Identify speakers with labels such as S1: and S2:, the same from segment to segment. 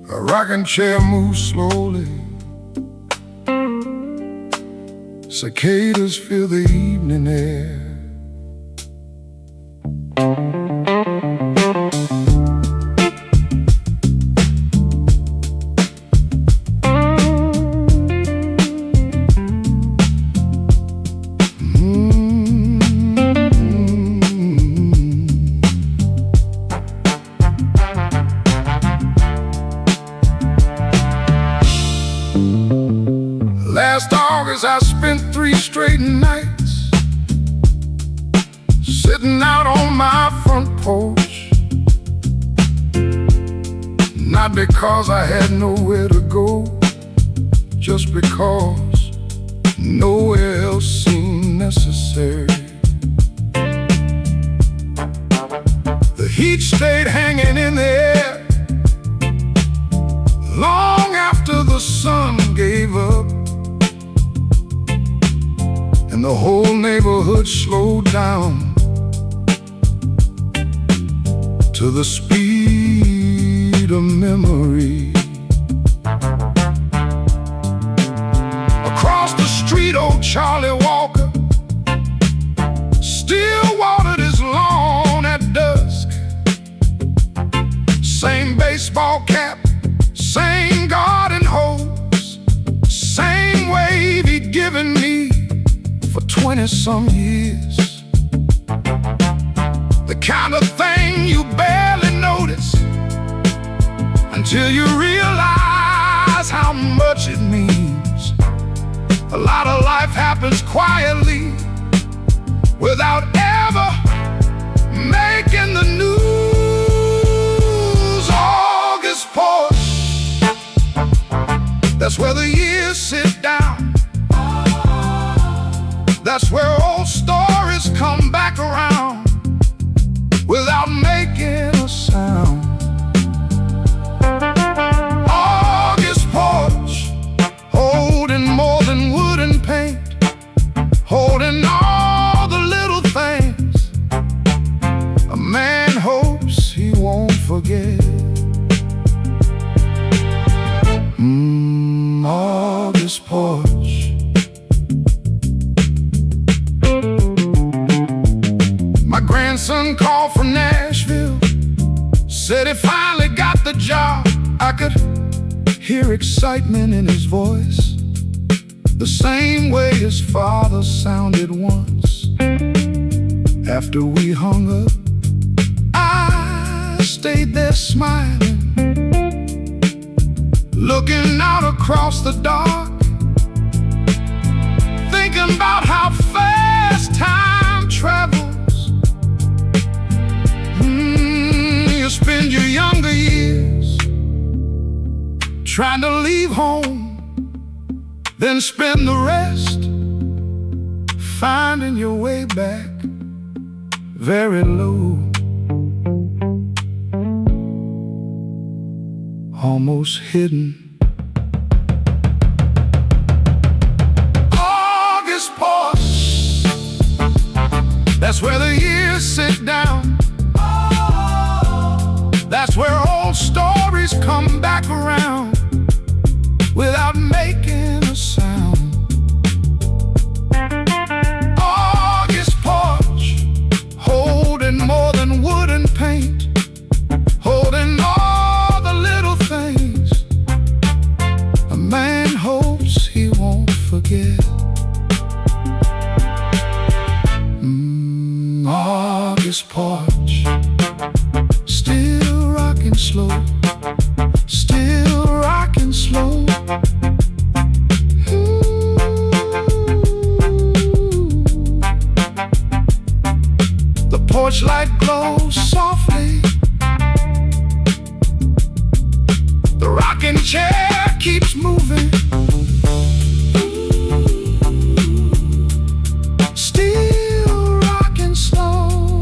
S1: A rocking chair moves slowly. Cicadas fill the evening air. Last August I spent 3 straight nights sitting out on my front porch. Not because I had nowhere to go, just because nowhere else seemed necessary. The heat stayed hanging in the air long after the sun gave up, and the whole neighborhood slowed down to the speed of memory. Across the street, old Charlie Walker still watered his lawn at dusk. Same baseball cap, same garden hose, same wave he'd given me for 20-some years. The kind of thing you barely notice until you realize how much it means. A lot of life happens quietly without ever making the news. August porch, that's where the years sit down. That's where old stories come back around without making a sound. August porch, holding more than wood and paint, holding all the little things a man hopes he won't forget. August porch. My grandson called from Nashville, said he finally got the job. I could hear excitement in his voice, the same way his father sounded once. After we hung up, I stayed there smiling, looking out across the dark, thinking about how fast time travels. You spend your younger years trying to leave home, then spend the rest finding your way back very low, almost hidden. August porch, that's where the years sit down. That's where old stories come back around without making a sound. August porch, holding more than wood and paint, holding all the little things a man hopes he won't forget. August porch, still rocking slow, still rocking slow. The porch light glows softly, the rocking chair keeps moving. Still rocking slow.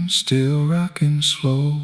S1: still rocking slow.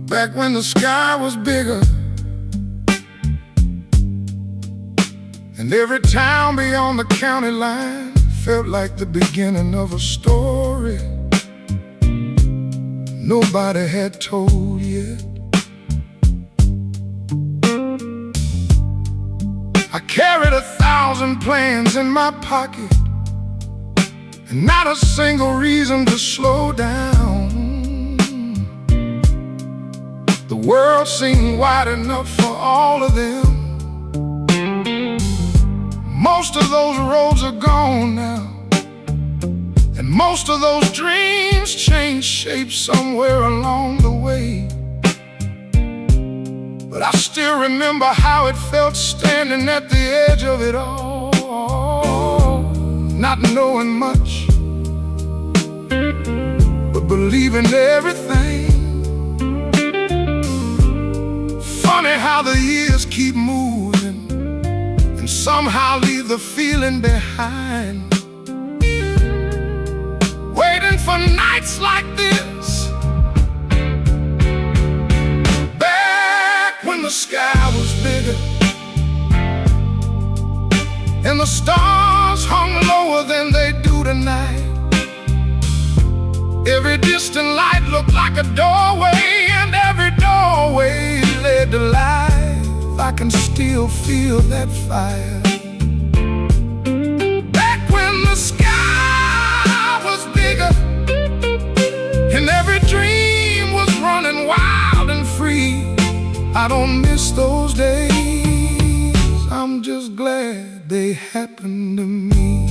S1: Back when the sky was bigger, and every town beyond the county line felt like the beginning of a story nobody had told yet. I carried 1,000 plans in my pocket, and not a single reason to slow down. The world seemed wide enough for all of them. Most of those roads are gone now, and most of those dreams changed shape somewhere along the way. But I still remember how it felt standing at the edge of it all, not knowing much, but believing everything. Funny how the years keep moving and somehow leave the feeling behind. Waiting for nights like this, back when the sky was bigger and the stars hung lower than they do tonight. Every distant light looked like a doorway, and every doorway led to life. I can still feel that fire. Back when the sky was bigger and every dream was running wild and free. I don't miss those days, I'm just glad they happened to me.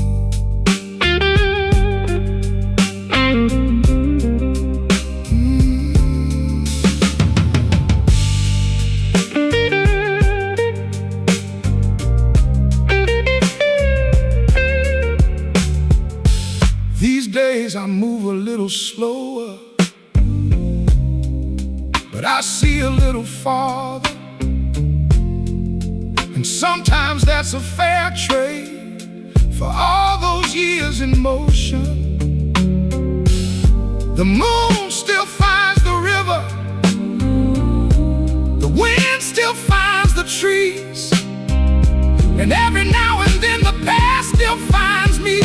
S1: These days I move a little slower, but I see a little farther, and sometimes that's a fair trade for all those years in motion. The moon still finds the river, the wind still finds the trees, and every now and then the past still finds me,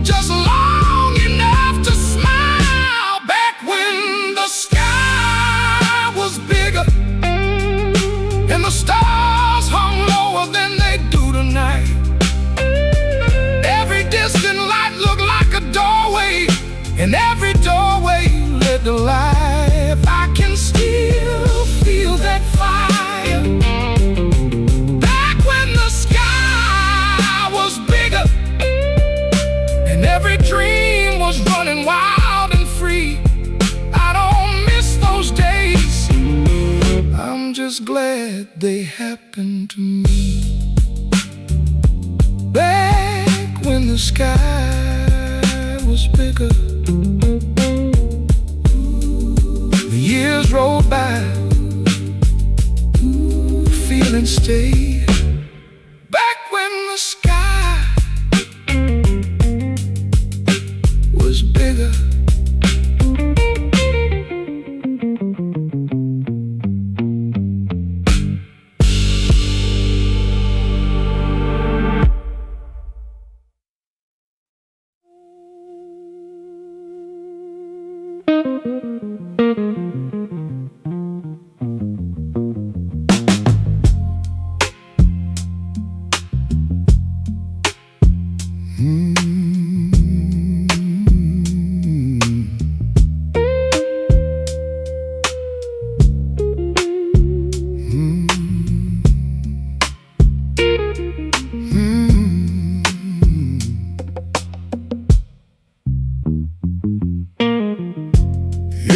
S1: just long enough to smile. Back when the sky was bigger and the stars hung lower than they do tonight. Every distant light looked like a doorway, and every doorway led to life. I can still feel that fire. Back when the sky was bigger and every dream was running wild and free. I don't miss those days, I'm just glad they happened to me. Back when the sky was bigger, the years rolled by, feeling stayed. Back when the sky was bigger.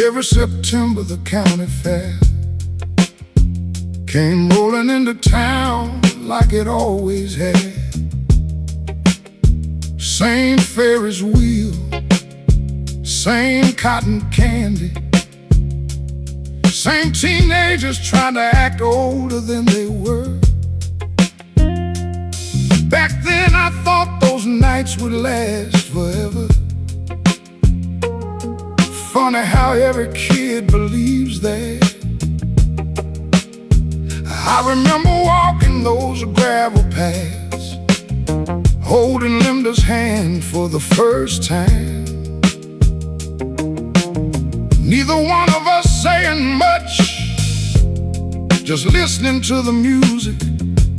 S1: Every September the county fair came rolling into town like it always had. Same Ferris wheel, same cotton candy, same teenagers trying to act older than they were. Back then I thought those nights would last forever. Funny how every kid believes that. I remember walking those gravel paths, holding Linda's hand for the first time. Neither one of us saying much, just listening to the music,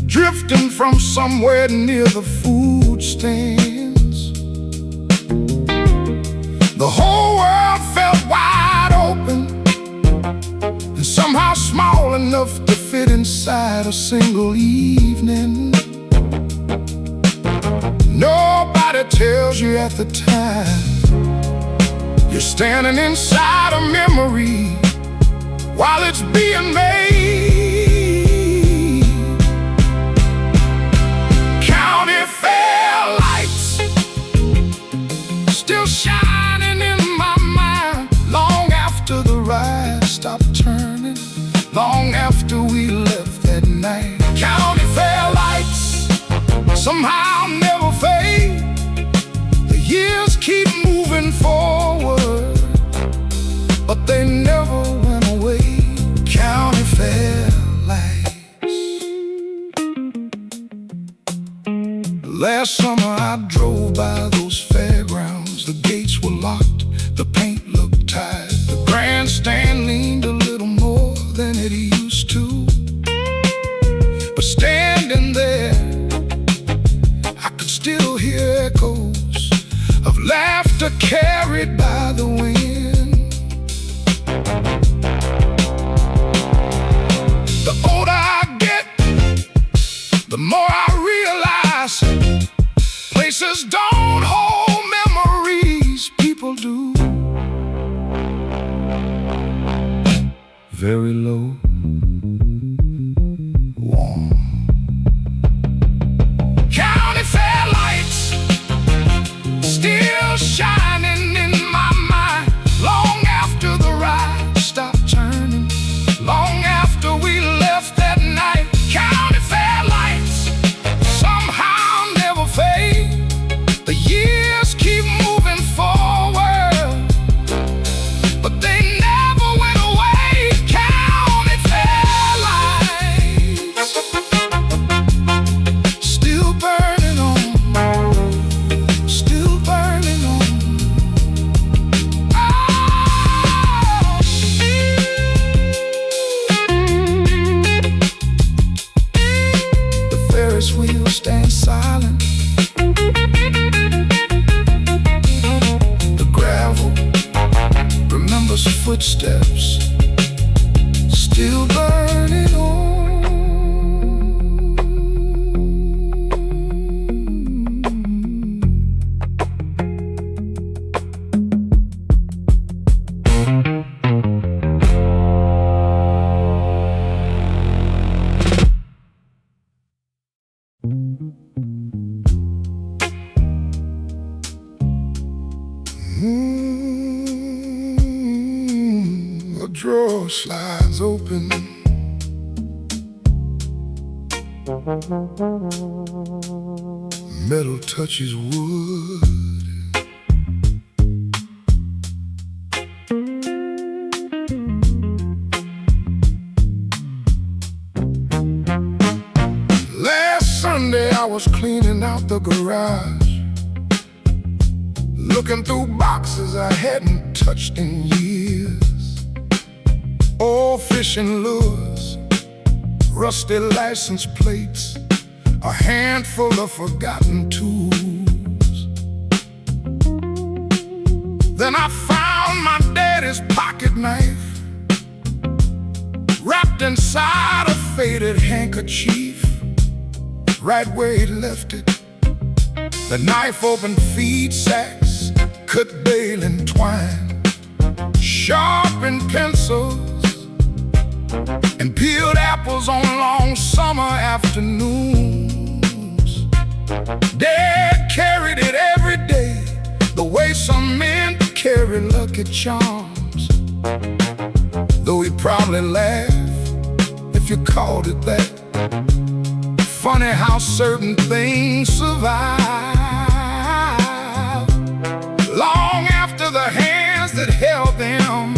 S1: drifting from somewhere near the food stands. The whole world felt wide open and somehow small enough to fit inside a single evening. Nobody tells you at the time you're standing inside a memory while it's being made. County fair lights still shining in my mind, long after the ride stopped turning, long after we left that night. County fair lights somehow never fade. The years keep moving forward, but they never went away. County fair lights. Last summer I drove by those fairgrounds. The gates were locked, the paint looked tired, the grandstand leaned a little more than it used to. But standing there, I could still hear echoes of laughter carried by the wind. The older I get, the more I realize places don't hold memories, people do. Very low, warm. County fair lights still shining in my mind, long after the ride stopped turning, long after we left that night. County fair lights somehow never fade. The years keep moving forward, but they never went away. County fair lights still burning on, still burning on. Oh. The Ferris wheel stands silent. The gravel remembers footsteps, still burning on. A drawer slides open, metal touches wood. Last Sunday I was cleaning out the garage, looking through boxes I hadn't touched in years. Old fishing lures, rusty license plates, a handful of forgotten tools. Then I found my daddy's pocket knife, wrapped inside a faded handkerchief, right where he left it. The knife opened feed sacks, cut bale and twine, sharpened pencils and peeled apples on long summer afternoons. Dad carried it every day, the way some men carry Lucky Charms. Though he'd probably laugh if you called it that. Funny how certain things survive long after the hands that held them.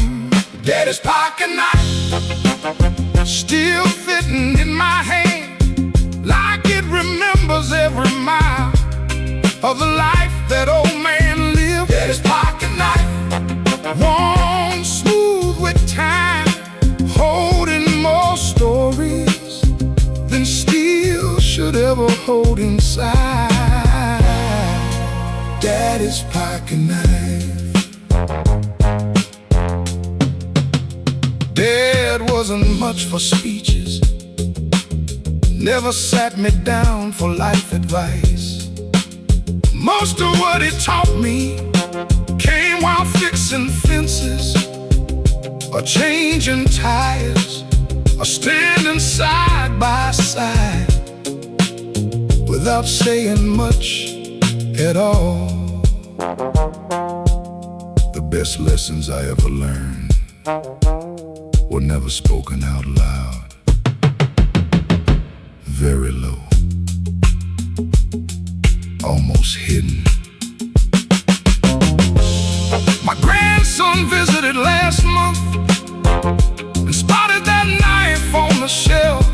S1: Daddy's pocket knife still fitting in my hand, like it remembers every mile of the life that old man lived. Daddy's pocket knife, worn smooth with time, holding more stories than steel should ever hold inside. Daddy's pocket knife. Dad wasn't much for speeches, never sat me down for life advice. Most of what he taught me came while fixing fences, or changing tires, or standing side by side without saying much at all. The best lessons I ever learned were never spoken out loud, very low, almost hidden. My grandson visited last month and spotted that knife on the shelf,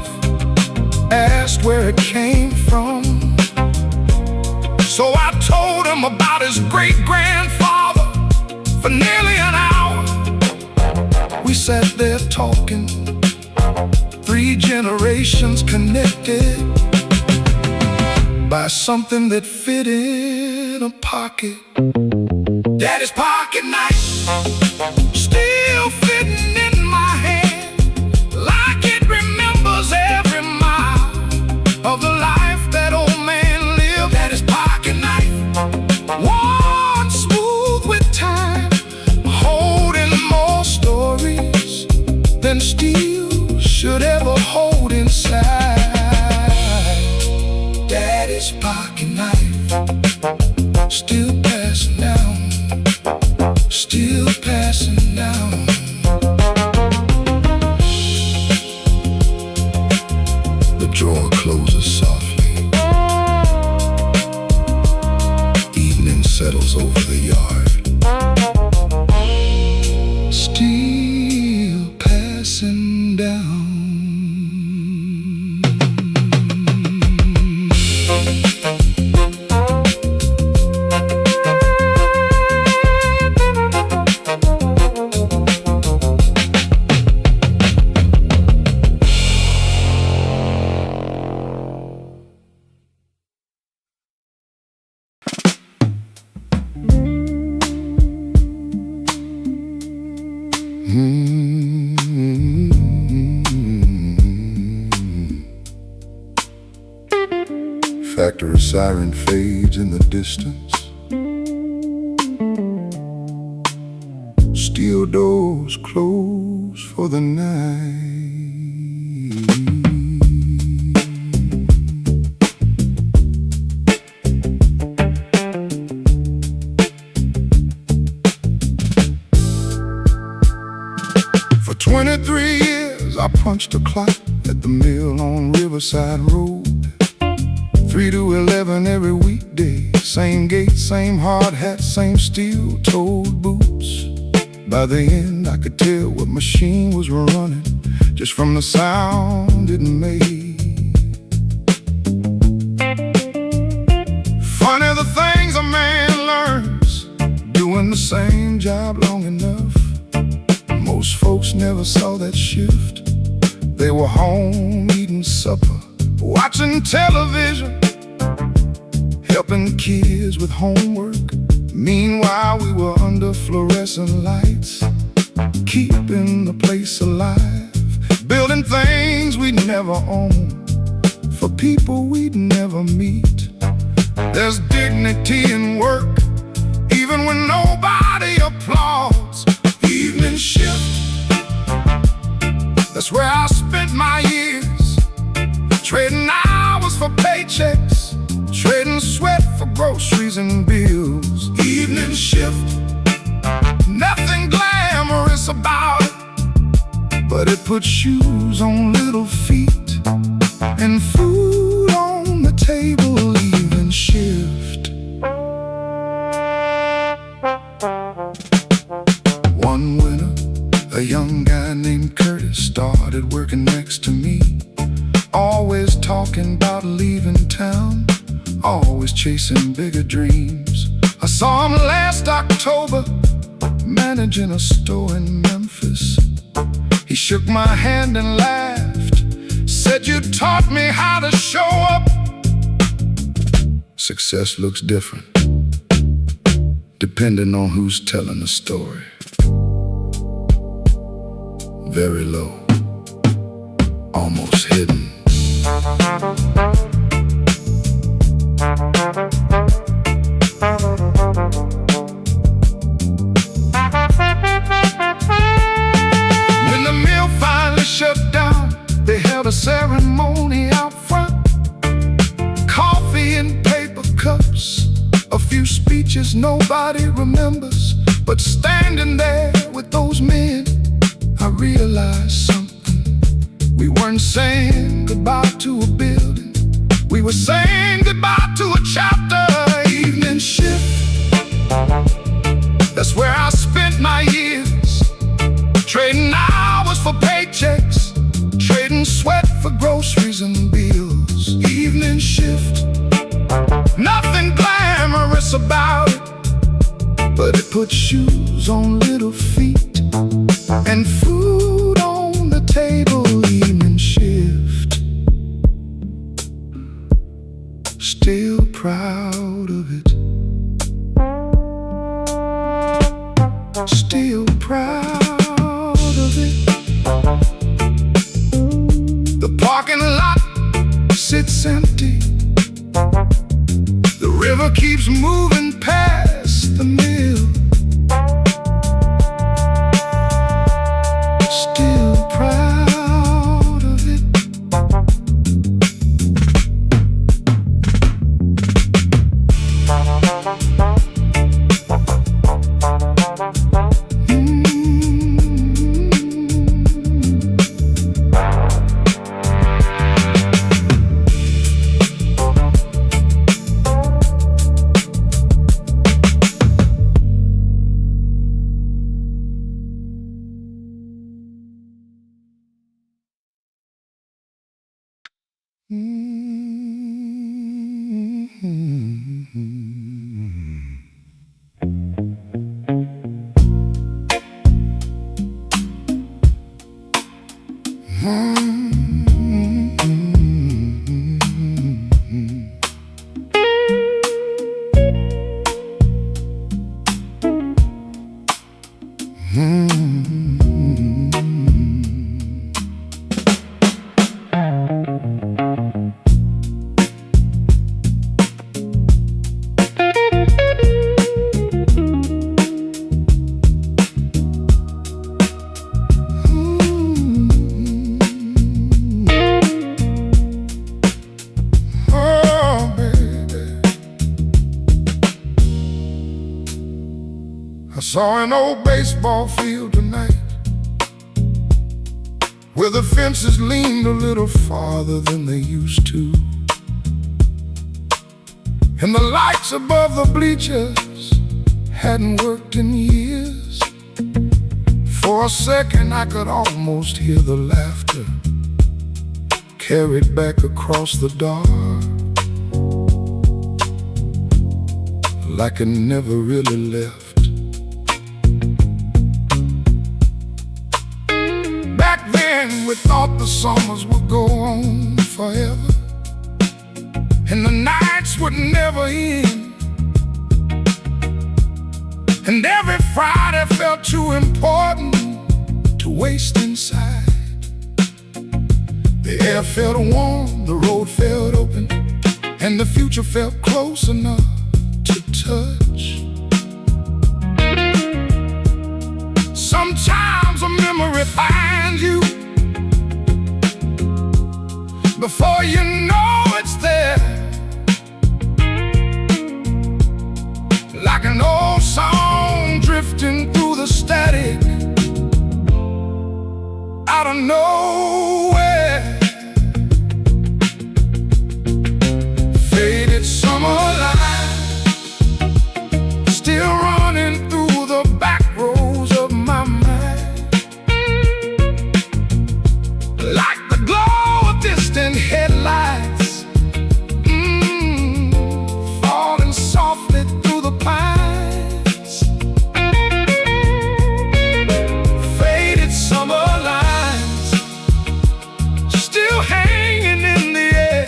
S1: asked where it came from. So I told him about his great-grandfather for nearly an hour. We sat there talking, 3 generations connected by something that fit in a pocket. Daddy's pocket knife still fitting in my hand, like it remembers every mile of the life that old man lived. Daddy's pocket knife, worn smooth with time, holding more stories than steel should ever hold inside. Daddy's pocket knife, still passing down, still passing down. The drawer closes softly, evening settles over the yard, still passing down. Factory siren fades in the distance, steel doors close for the night. For 23 years I punched a clock at the mill on Riverside Road, 3 to 11 every weekday. Same gate, same hard hat, same steel-toed boots. By the end I could tell what machine was running just from the sound it made. Funny the things a man learns doing the same job long enough. Most folks never saw that shift. They were home eating supper, watching television, helping kids with homework. Meanwhile, we were under fluorescent lights, keeping the place alive, building things we'd never own for people we'd never meet. There's dignity in work, even when nobody applauds. Evening That's where I spent my years, trading hours for paychecks, trading sweat for groceries and bills. Evening shift, nothing glamorous about it, but it put shoes on little feet and food on the table. Evening shift. One winter, a young guy named Curtis started working next to me, always talking about leaving town, always chasing bigger dreams. I saw him last October, managing a store in Memphis. He shook my hand and laughed, said, "You taught me how to show up." Success looks different, depending on who's telling the story. Very low, almost hidden. When the mill finally shut down, they held a ceremony out front. Coffee in paper cups, a few speeches nobody remembers. But standing there with those men, I realized something. We weren't saying goodbye to a building, we were saying goodbye to a chapter. Evening shift, that's where I spent my years, trading hours for paychecks, trading sweat for groceries and bills. Evening shift, nothing glamorous about it, but it put shoes on little feet and food on the table. Evening shift, still proud of it, still proud of it. The parking lot sits empty, the river keeps moving past the mill. Still proud of it. I saw an old baseball field tonight, where the fences leaned a little farther than they used to, and the lights above the bleachers hadn't worked in years. For a second I could almost hear the laughter carried back across the dark, like it never really left. Back then we thought the summers would go on forever, and the nights would never end, and every Friday felt too important to waste inside. The air felt warm, the road felt open, and the future felt close enough to touch. Sometimes a memory finds you before you know it's there. Like an old song drifting through the static, out of nowhere. Faded summer light, still running through the back rows of my mind. Like the glow of distant headlights, falling softly through the pines. Faded summer lines, still hanging in the air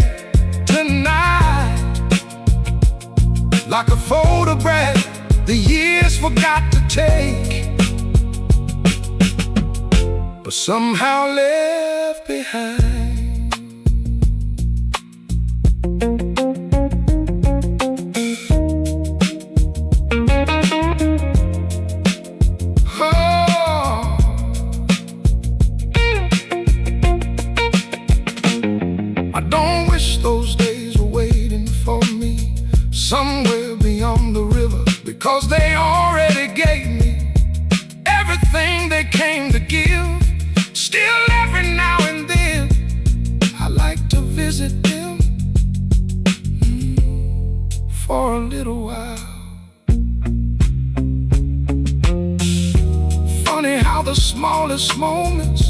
S1: tonight. Like a photograph the years forgot to take, but somehow left behind. Oh, I don't wish those days were waiting for me somewhere beyond the river, because they already gave me everything they came to give. Still every now and then I like to visit them for a little while. Funny how the smallest moments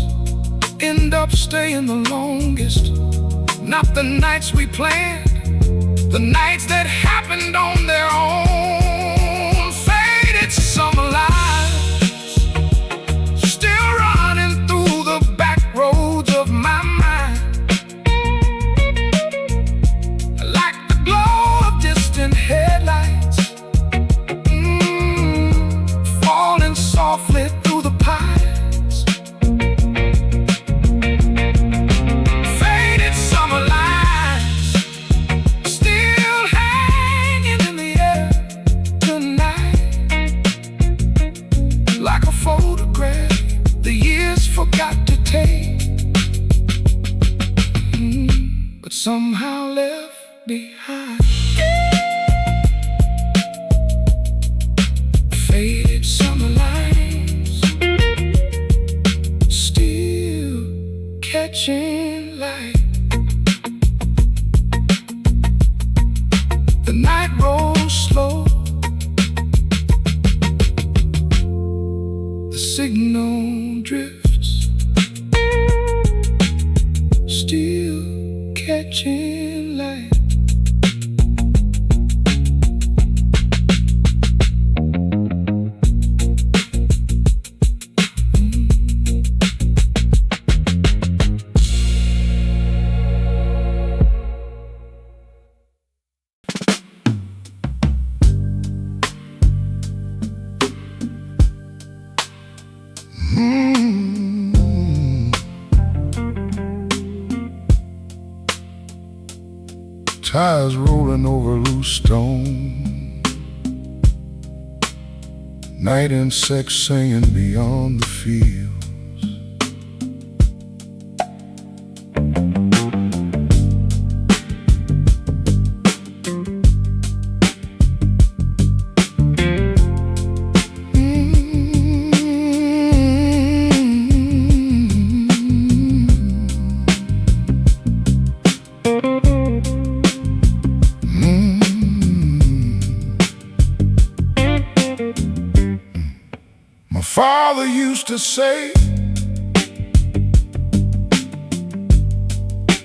S1: end up staying the longest. Not the nights we planned, the nights that happened on their own. Faded summer lives, still running through the back roads of my mind. Like the glow of distant headlights, falling softly through the pines. Faded summer lives, still hanging in the air tonight. Like a photograph the years forgot to take, but somehow left behind. Faded summer lines, still catching light. The night rolls slow, the signal drifts, still catching light.
S2: Tires rolling over loose stone, night insects singing beyond the fields.
S1: Father used to say,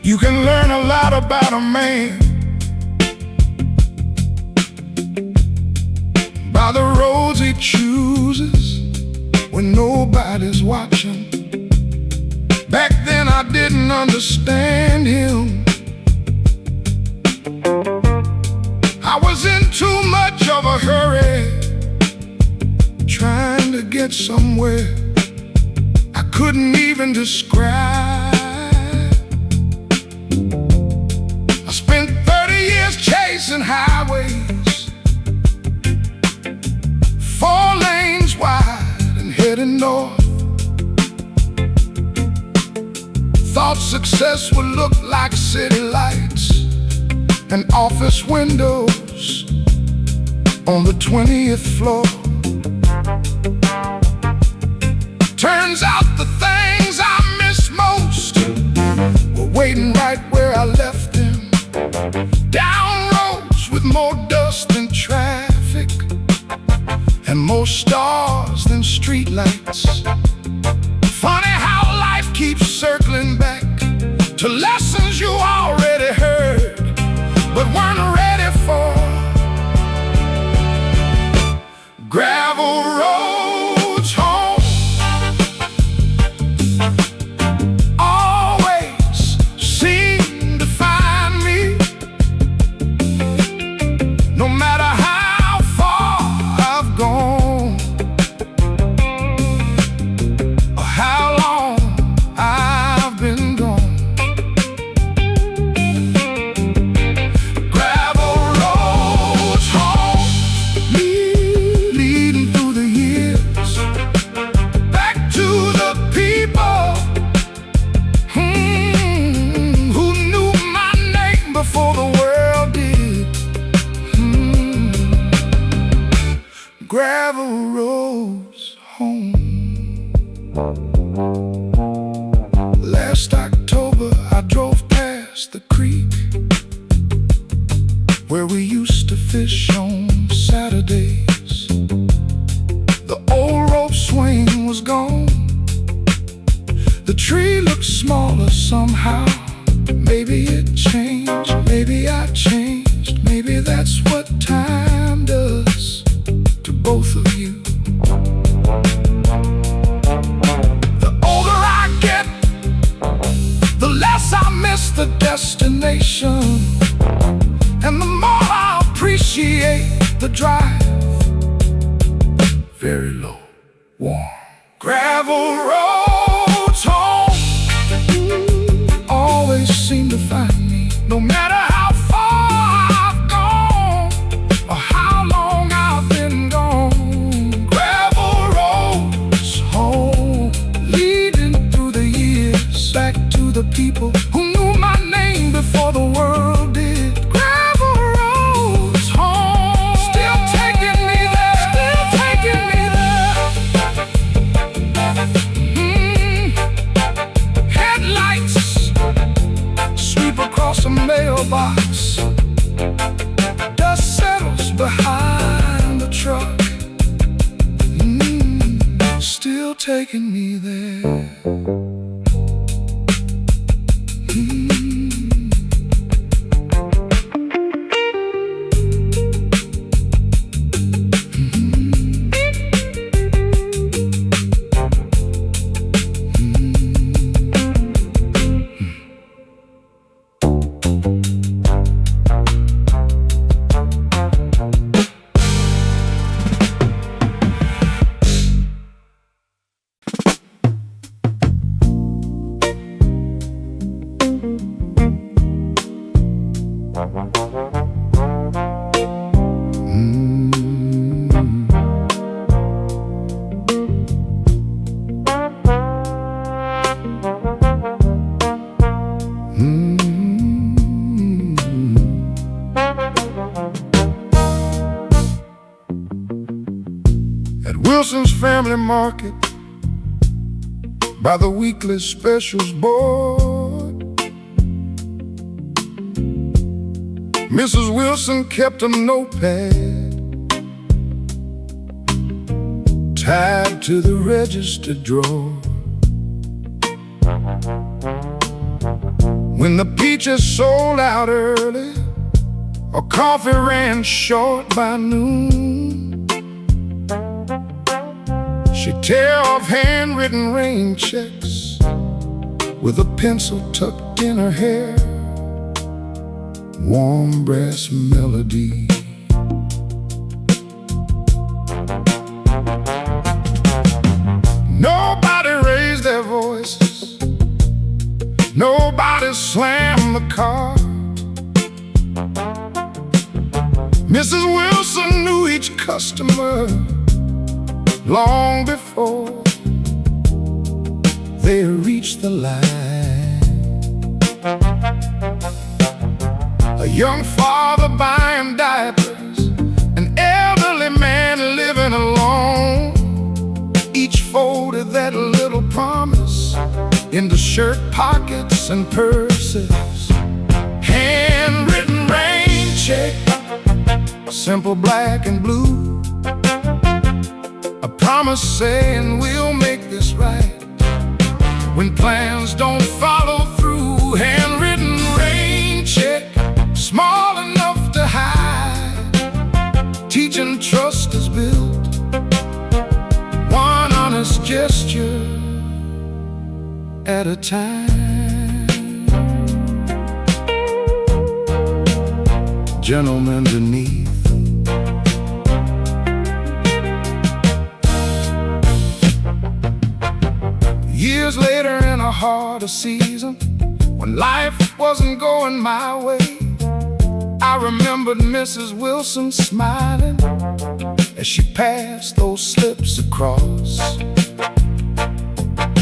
S1: you can learn a lot about a man by the roads he chooses when nobody's watching. Back then I didn't understand him. I was in too much of a hurry, trying to get somewhere I couldn't even describe. I spent 30 years chasing highways, 4 lanes wide and heading north. thought success would look like city lights and office windows on the 20th floor. Turns out the things I miss most were waiting right where I left them. Down roads with more dust than traffic and more stars than streetlights. Funny how life keeps circling back to lessons you already heard but weren't ready for. Gravel roads home always seem to find me, no matter how far I've gone or how long I've been gone. Gravel roads home, leading through the years, back to the people who knew my name before the world did. Gravel roads home. Last October I drove past the creek where we used to fish on Saturdays. The old rope swing was gone. The tree looked smaller somehow. Maybe it changed, maybe I changed. Maybe that's what time does to both of you. The older I get, the less I miss the destination, and the more I appreciate the drive. Very low, warm gravel roads home always seem to find me, no matter how far I've gone or how long I've been gone. Gravel roads home, leading through the years, back to the people who knew my name before the world did. Gravel roads home, still taking me there, still taking me there. Headlights sweep across a mailbox. Dust settles behind the truck. Still taking me there. At Wilson's Family Market, by the weekly specials board, Mrs. Wilson kept a notepad tied to the register drawer. When the peaches sold out early or coffee ran short by noon, she'd tear off handwritten rain checks with a pencil tucked in her hair. Warm brass melody. Nobody raised their voices, nobody slammed the car. Mrs. Wilson knew each customer long before they reached the line. A young father buying diapers, an elderly man living alone. Each folded that little promise into shirt pockets and purses. Handwritten rain check, simple black and blue. A promise saying we'll make this right when plans don't follow through. Handwritten rain check, small enough to hide, teaching trust is built, one honest gesture at a time. Gentlemen beneath, years later in a harder season, when life wasn't going my way, I remembered Mrs. Wilson smiling as she passed those slips across.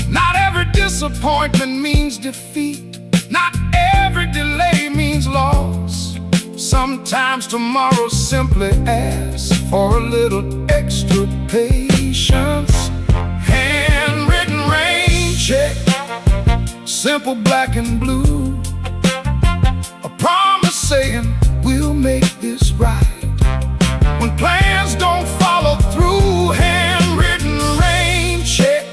S1: Not every disappointment means defeat, not every delay means loss. Sometimes tomorrow simply asks for a little extra patience. Handwritten rain check, simple black and blue. A promise saying we'll make this right when plans don't follow through. Handwritten rain check,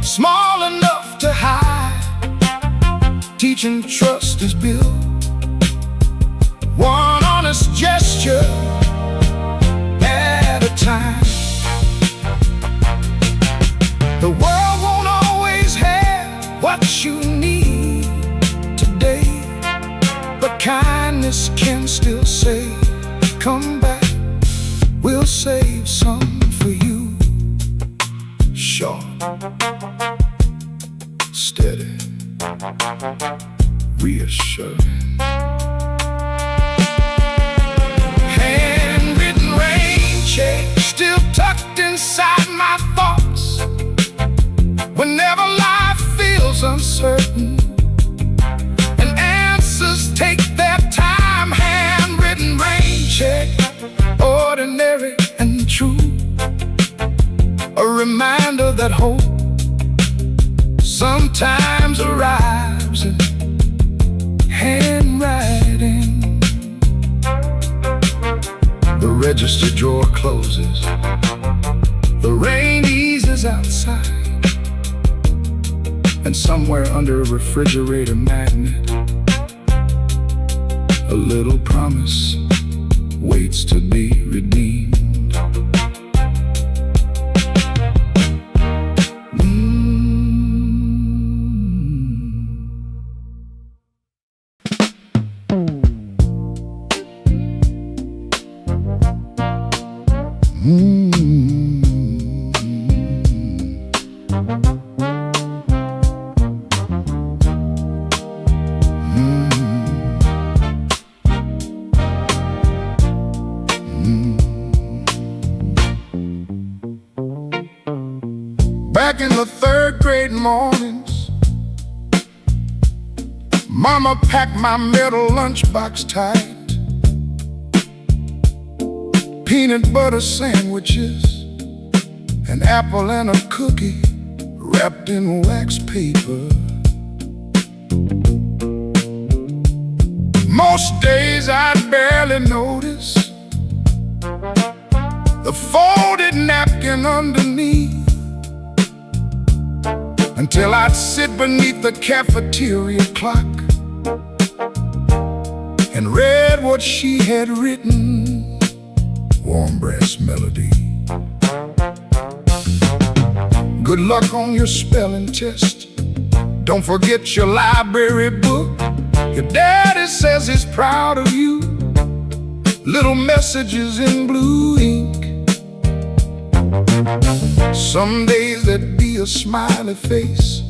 S1: small enough to hide, teaching trust is built, one honest gesture at a time. The world won't always have what you need today, but kindness can still say, come back, we'll save some for you. Short, steady, reassuring. Handwritten rain check, still tucked inside my thoughts whenever life feels uncertain and answers take their time. Handwritten rain check, ordinary and true, a reminder that hope sometimes arrives in handwriting. The register drawer closes, the rain eases outside, and somewhere under a refrigerator magnet, a little promise waits to be redeemed. Back in the third grade mornings, Mama packed my metal lunchbox tight. Peanut butter sandwiches, an apple and a cookie wrapped in wax paper. Most days I'd barely notice the folded napkin underneath, until I'd sit beneath the cafeteria clock and read what she had written, warm brass melody. Good luck on your spelling test, don't forget your library book. Your daddy says he's proud of you, little messages in blue ink. Some days there'd be a smiley face,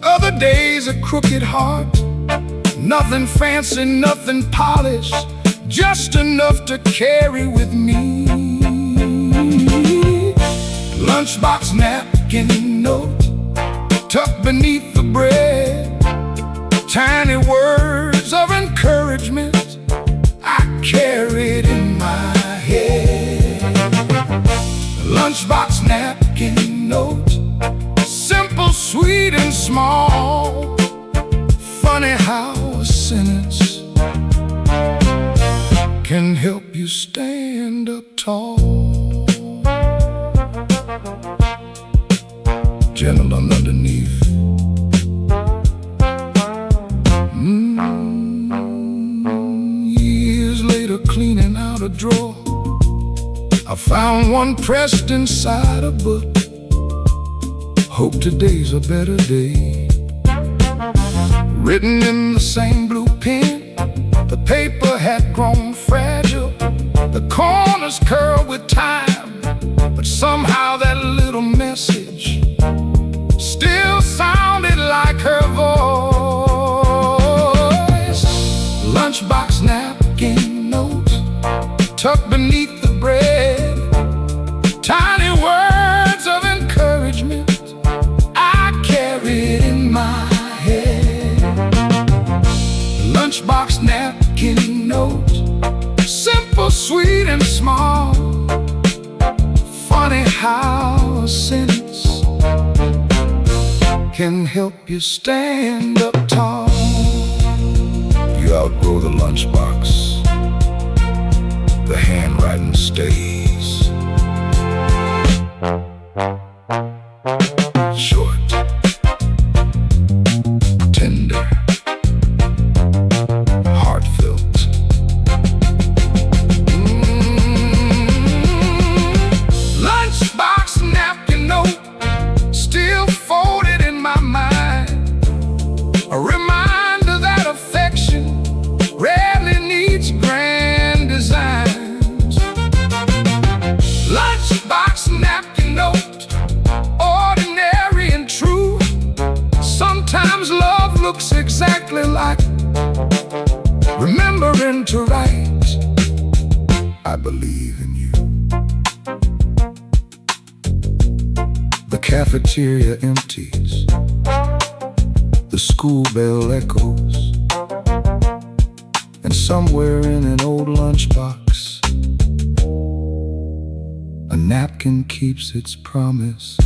S1: other days a crooked heart. Nothing fancy, nothing polished, just enough to carry with me. Lunchbox napkin note tucked beneath the bread, tiny words of encouragement I carried in my head. Lunchbox napkin note, simple, sweet, and small. Funny how a sentence can help you stand up tall. Gentle underneath. Years later, cleaning out a drawer, I found one pressed inside a book. Hope today's a better day. Written in the same blue pen, the paper had grown fragile, the corners curled with time, but somehow that little message still sounded like her voice. Lunchbox napkin note tucked beneath the bread, tiny words of encouragement I carried in my head. Lunchbox napkin note, simple, sweet, and small. Funny how a sentence can help you stand up tall. You outgrow the lunchbox, the handwriting stays. Short, tender, heartfelt. Lunchbox napkin note, still folded in my mind. A reminder that affection rarely needs grand designs. Lunchbox napkin note, ordinary and true. Sometimes love looks exactly like remembering to write, I believe in you. The cafeteria empties, the school bell echoes, and somewhere in an old lunchbox, a napkin keeps its promise.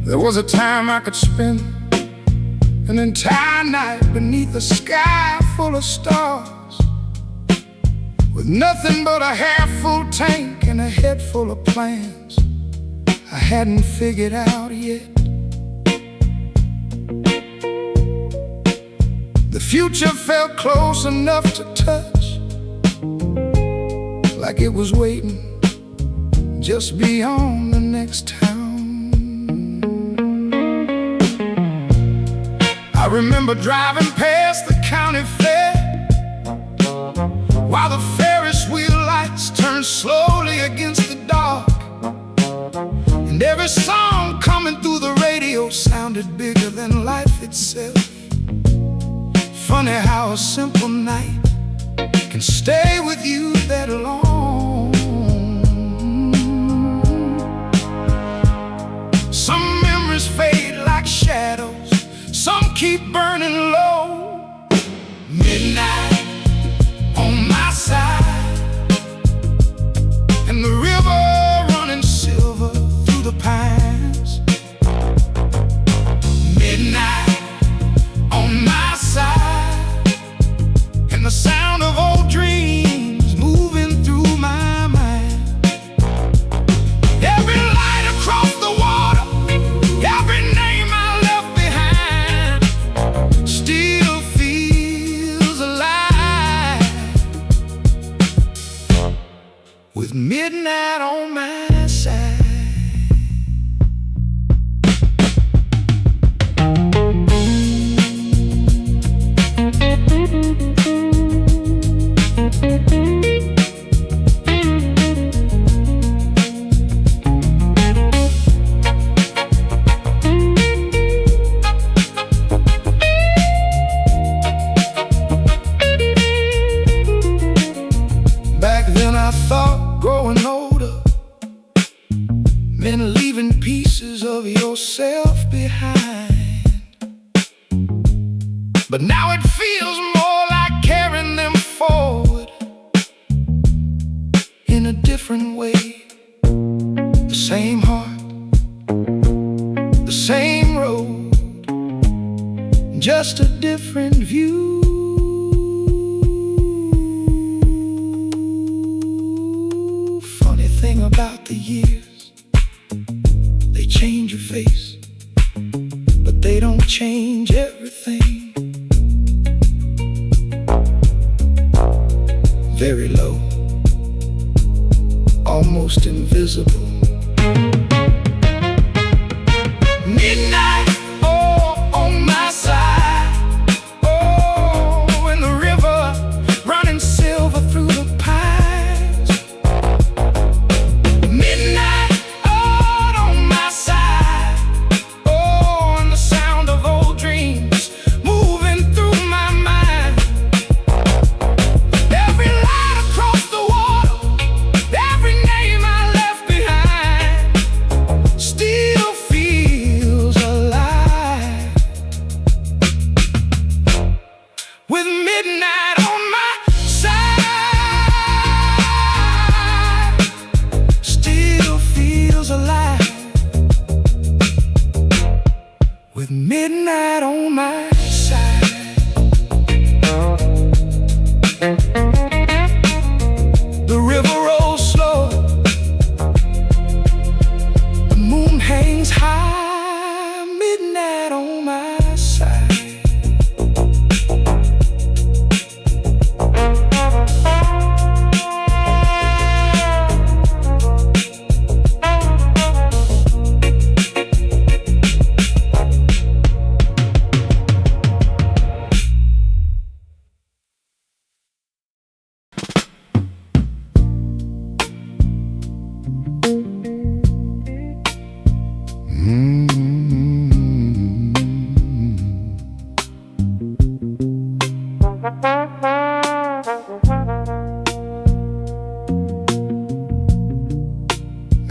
S1: There was a time I could spend an entire night beneath a sky full of stars, with nothing but a half-full tank and a head full of plans I hadn't figured out yet. The future felt close enough to touch, like it was waiting just beyond the next town. I remember driving past the county fair, while the Ferris wheel lights turned slowly against the dark, and every song coming through the radio sounded bigger than life itself. Funny how a simple night can stay with you that long. Some memories fade like shadows, some keep burning low. Midnight on my side, and the river running silver through the pines. Midnight on my side, and the sound of old dreams moving through my mind. Every light across the water, every name I left behind, still feels alive. midnight on my side. Back then I thought growing older meant leaving pieces of yourself behind. But now it feels more like carrying them forward in a different way. The same heart, the same road, just a different view. Funny thing about the years, they change your face, but they don't change everything. Very low, almost invisible. Midnight, oh, on my side. Oh, in the river, running silver through the pines. Midnight, oh, on my side. Oh, and the sound of old dreams moving through my mind. Every light across the water, every name I left behind, still feels alive. With midnight on my side, still feels alive. With midnight on my side. The river rolls slow, the moon hangs high. Midnight on my side.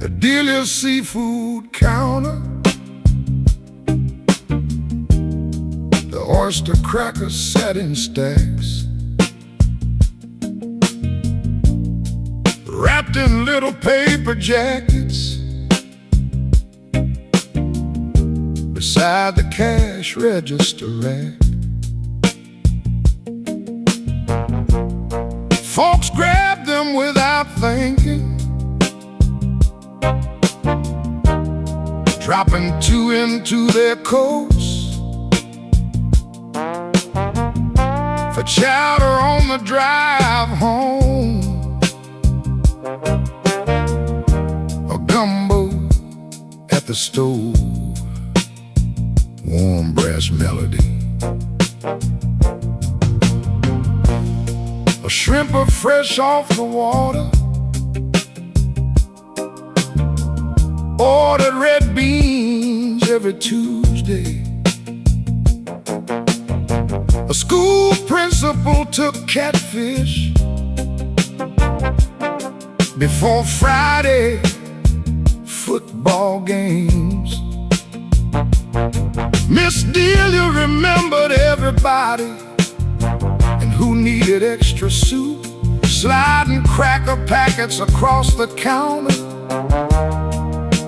S1: A Delia's seafood counter, the oyster crackers sat in stacks, wrapped in little paper jackets, beside the cash register rack. Folks grabbed them without thinking, dropping two into their coats for chowder on the drive home, or gumbo at the stove, warm brass melody, a shrimper fresh off the water, ordered red beans every Tuesday. A school principal took catfish before Friday football games. Miss Delia remembered everybody and who needed extra soup, sliding cracker packets across the counter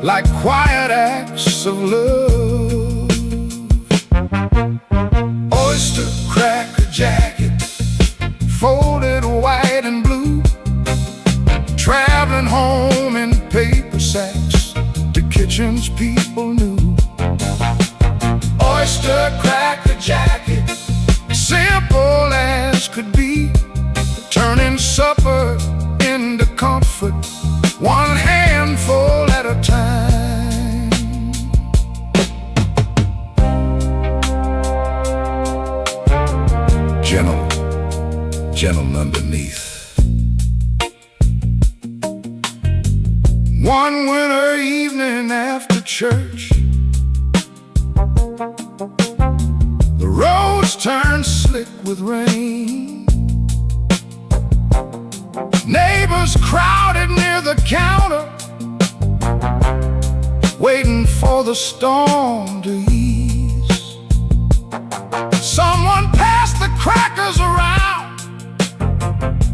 S1: like quiet acts of love. Oyster cracker jackets, folded white and blue, traveling home in paper sacks to kitchens people knew. Oyster cracker jacket, simple as could be, turning supper into comfort
S2: gentle, gentle underneath.
S1: One winter evening after church, the roads turned slick with rain. Neighbors crowded near the counter, waiting for the storm to ease. Someone passed the crackers around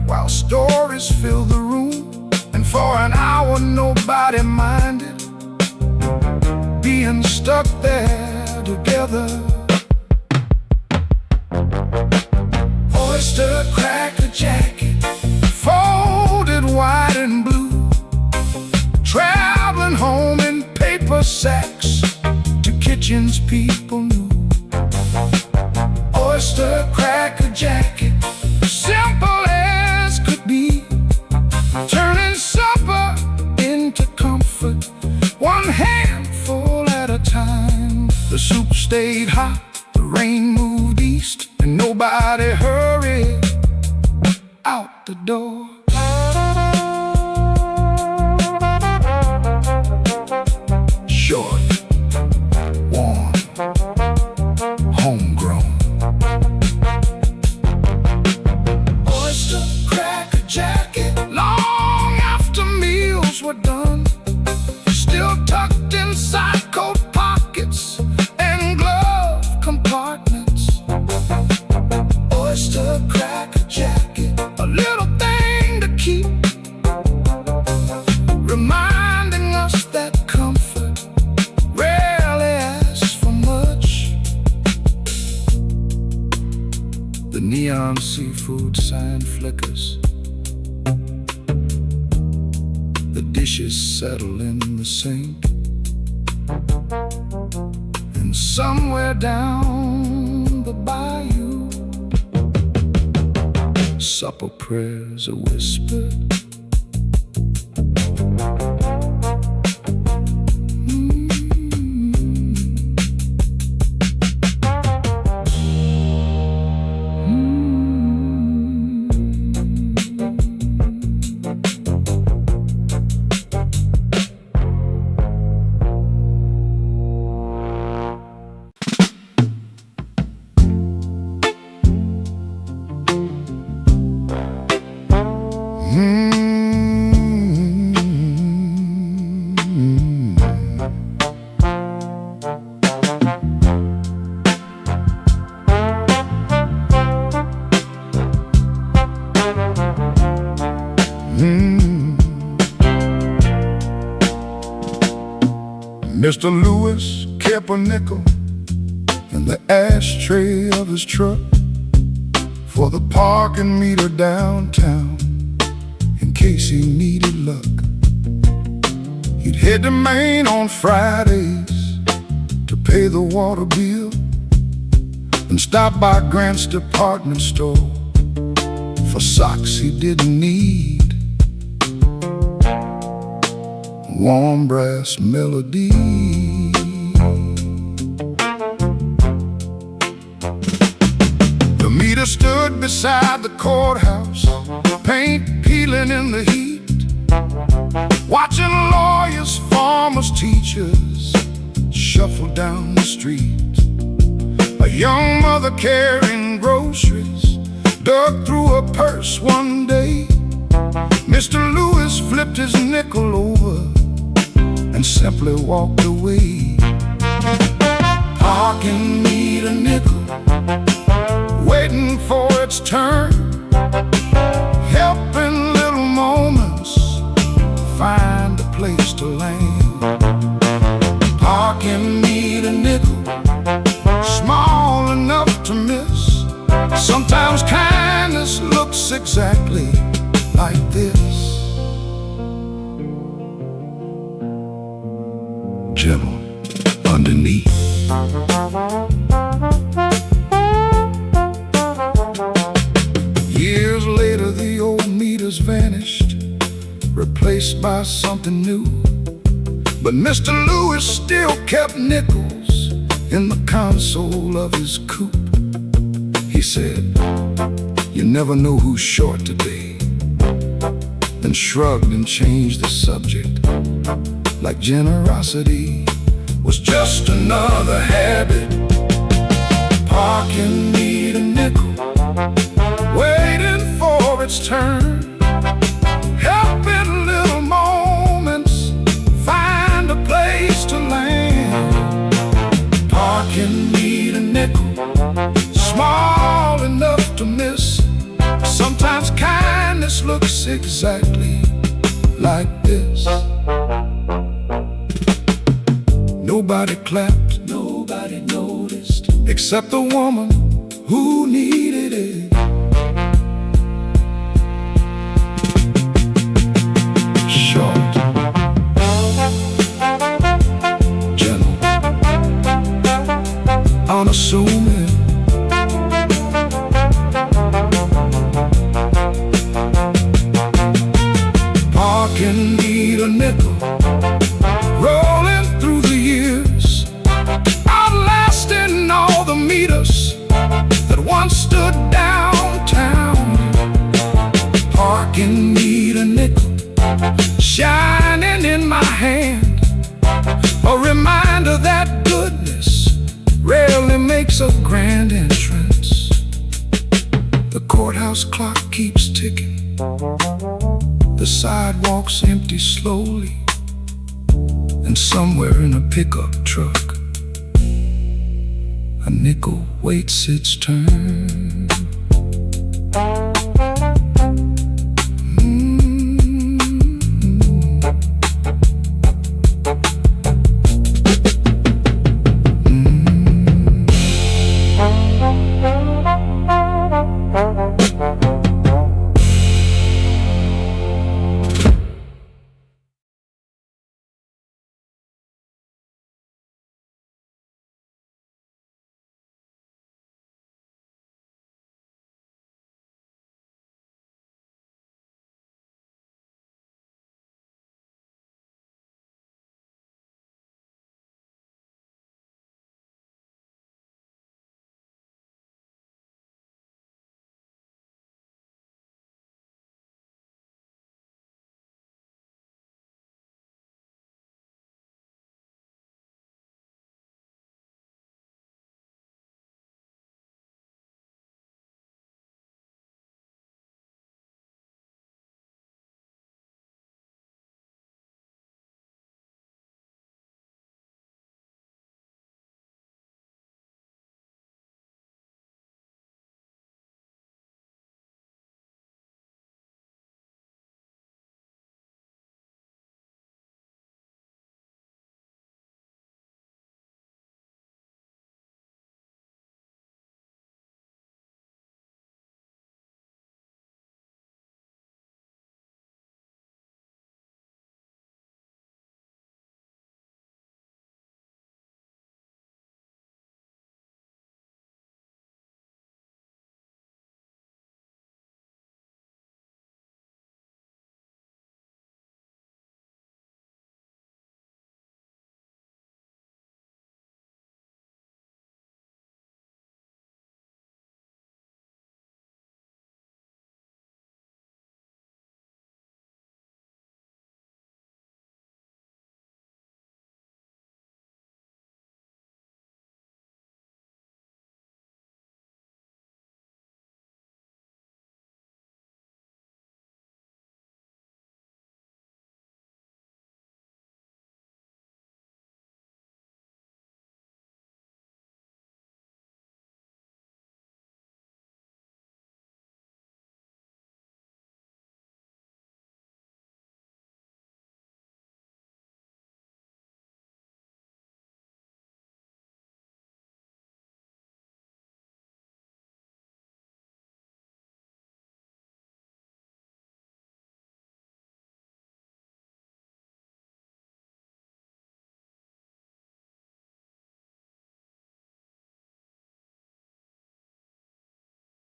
S1: while stories filled the room, and for an hour nobody minded being stuck there together. Oyster cracker jacket, folded white and blue, traveling home in paper sacks to kitchens people knew. Oyster cracker jacket, simple as could be, turning supper into comfort, one handful at a time. The soup stayed hot, the rain moved east, and nobody hurried out the door. Short, warm, homegrown. Oyster cracker jacket, long after meals were done, still tucked inside coat pockets and glove compartments. Oyster cracker jacket, a little thing to keep reminding us that comfort rarely asks for much. The neon seafood sign flickers, the dishes settle in the sink, and somewhere down the bayou, supper prayers are whispered. Mr. Lewis kept a nickel in the ashtray of his truck for the parking meter downtown in case he needed luck. He'd head to Maine on Fridays to pay the water bill and stop by Grant's department store for socks he didn't need. Warm brass melody. The meter stood beside the courthouse, paint peeling in the heat, watching lawyers, farmers, teachers shuffle down the street. A young mother carrying groceries dug through her purse one day. Mr. Lewis flipped his nickel over and simply walked away. Parking meter nickel, waiting for its turn, helping little moments find a place to land. Parking meter nickel, small enough to miss. Sometimes kindness looks exactly like this. Gentle underneath. Years later, the old meters vanished, replaced by something new. But Mr. Lewis still kept nickels in the console of his coupe. He said,
S2: never know who's short today, then shrugged and changed the subject, like generosity was just another habit. Parking, need a nickel, waiting for its turn, helping little moments find a place to land. Parking, need a nickel, small enough to miss. Sometimes kindness looks exactly like this. Nobody clapped, nobody noticed, except the woman who needed it. Short, gentle, unassuming, parking, need a nickel, rolling through the years, outlasting all the meters that once stood downtown. Parking, need a nickel, shining in my hand, a reminder that goodness rarely makes a grand entrance. The courthouse clock keeps ticking, the sidewalks empty slowly, and somewhere in a pickup truck, a nickel waits its turn.